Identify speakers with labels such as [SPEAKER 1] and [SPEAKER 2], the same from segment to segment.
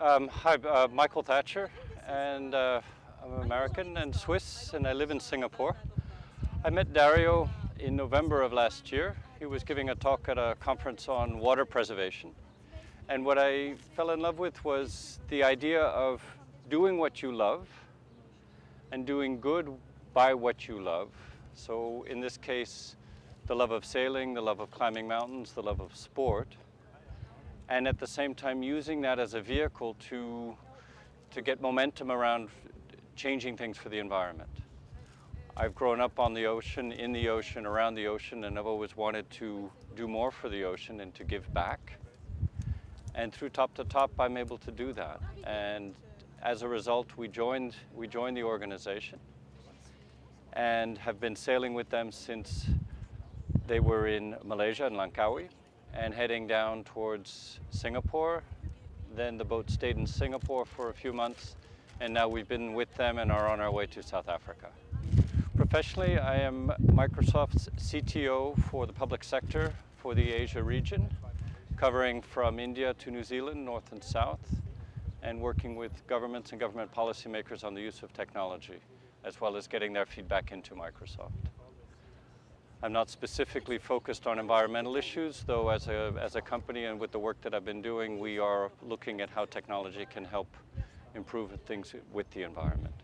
[SPEAKER 1] Hi, Michael Thatcher, and I'm American and Swiss, and I live in Singapore. I met Dario in November of last year. He was giving a talk at a conference on water preservation. And what I fell in love with was the idea of doing what you love and doing good by what you love. So in this case, the love of sailing, the love of climbing mountains, the love of sport. And at the same time using that as a vehicle to get momentum around changing things for the environment. I've grown up on the ocean, in the ocean, around the ocean, and I've always wanted to do more for the ocean and to give back. And through Top to Top, I'm able to do that. And as a result, we joined the organization and have been sailing with them since they were in Malaysia, in Langkawi, and heading down towards Singapore. Then the boat stayed in Singapore for a few months, and now we've been with them and are on our way to South Africa. Professionally, I am Microsoft's CTO for the public sector for the Asia region, covering from India to New Zealand, north and south, and working with governments and government policymakers on the use of technology, as well as getting their feedback into Microsoft. I'm not specifically focused on environmental issues, though as a company and with the work that I've been doing, we are looking at how technology can help improve things with the environment.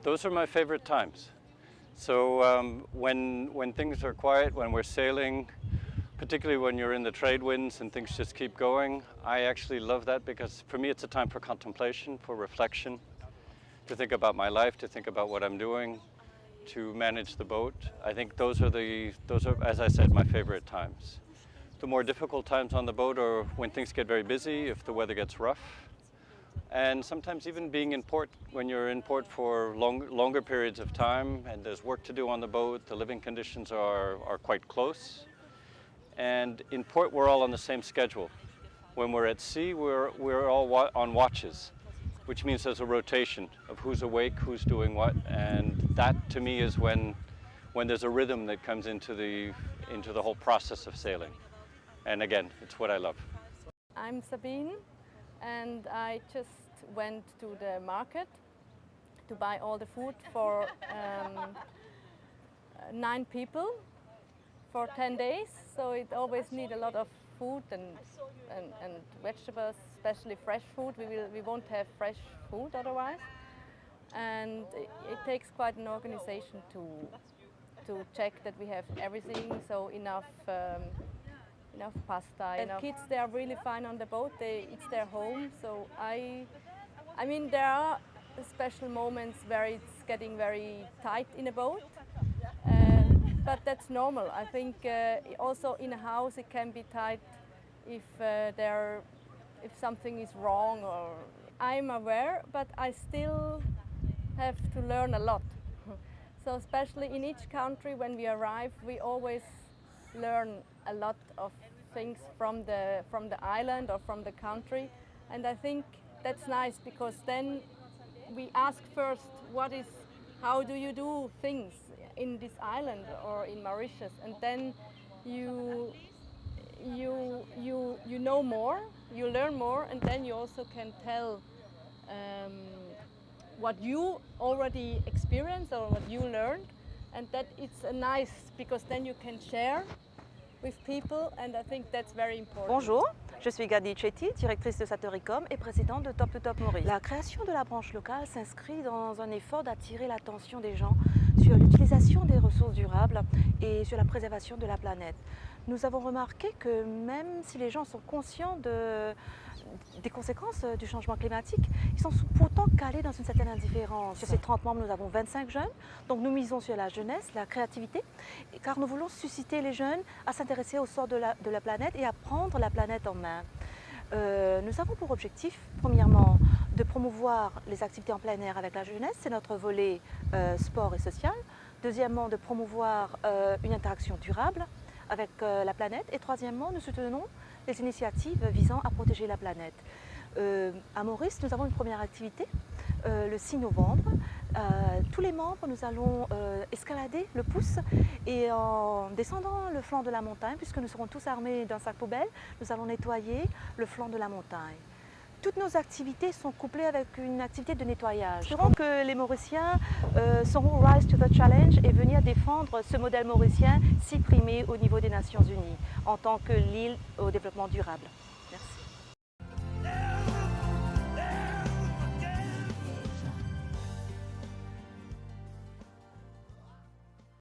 [SPEAKER 1] Those are my favorite times. So when things are quiet, when we're sailing, particularly when you're in the trade winds and things just keep going, I actually love that because for me it's a time for contemplation, for reflection, to think about my life, to think about what I'm doing, to manage the boat. I think those are, as I said, my favorite times. The more difficult times on the boat are when things get very busy, if the weather gets rough, and sometimes even being in port, when you're in port for longer periods of time and there's work to do on the boat, the living conditions are quite close. And in port, we're all on the same schedule. When we're at sea, we're all on watches, which means there's a rotation of who's awake, who's doing what, and that to me is when there's a rhythm that comes into the whole process of sailing. And again, it's what I love.
[SPEAKER 2] I'm Sabine, and I just went to the market to buy all the food for 9 people for 10 days. So it always needs a lot of food and vegetables, especially fresh food. We won't have fresh food otherwise, and it takes quite an organization to check that we have everything. So enough pasta. The kids, they are really fine on the boat. It's their home. So I mean there are special moments where it's getting very tight in a boat. But that's normal. I think also in a house it can be tight if something is wrong. Or I'm aware, but I still have to learn a lot. So especially in each country when we arrive, we always learn a lot of things from the island or from the country, and I think that's nice because then we ask first how do you do things in this island or in Mauritius, and then you know more, you learn more, and then you also can tell what you already experienced or what you learned, and that it's nice because then you can share with people, and I think that's very important.
[SPEAKER 3] Bonjour, je suis Mauritius-pt3, directrice de Satoricom et présidente de Top to Top Maurice. La création de la branche locale s'inscrit dans un effort d'attirer l'attention des gens sur l'utilisation des ressources durables et sur la préservation de la planète. Nous avons remarqué que même si les gens sont conscients des conséquences du changement climatique, ils sont pourtant calés dans une certaine indifférence. Sur ces 30 membres, nous avons 25 jeunes, donc nous misons sur la jeunesse, la créativité, car nous voulons susciter les jeunes à s'intéresser au sort de la planète et à prendre la planète en main. Nous avons pour objectif, premièrement, de promouvoir les activités en plein air avec la jeunesse, c'est notre volet sport et social. Deuxièmement, de promouvoir une interaction durable avec la planète. Et troisièmement, nous soutenons les initiatives visant à protéger la planète. À Maurice, nous avons une première activité le 6 novembre. Tous les membres, nous allons escalader le pouce et en descendant le flanc de la montagne, puisque nous serons tous armés d'un sac poubelle, nous allons nettoyer le flanc de la montagne. toutes nos activités sont couplées avec une activité de nettoyage. Espérons que les Mauriciens sauront rise to the challenge et venir défendre ce modèle mauricien si primé au niveau des Nations Unies en tant que l'île au développement durable.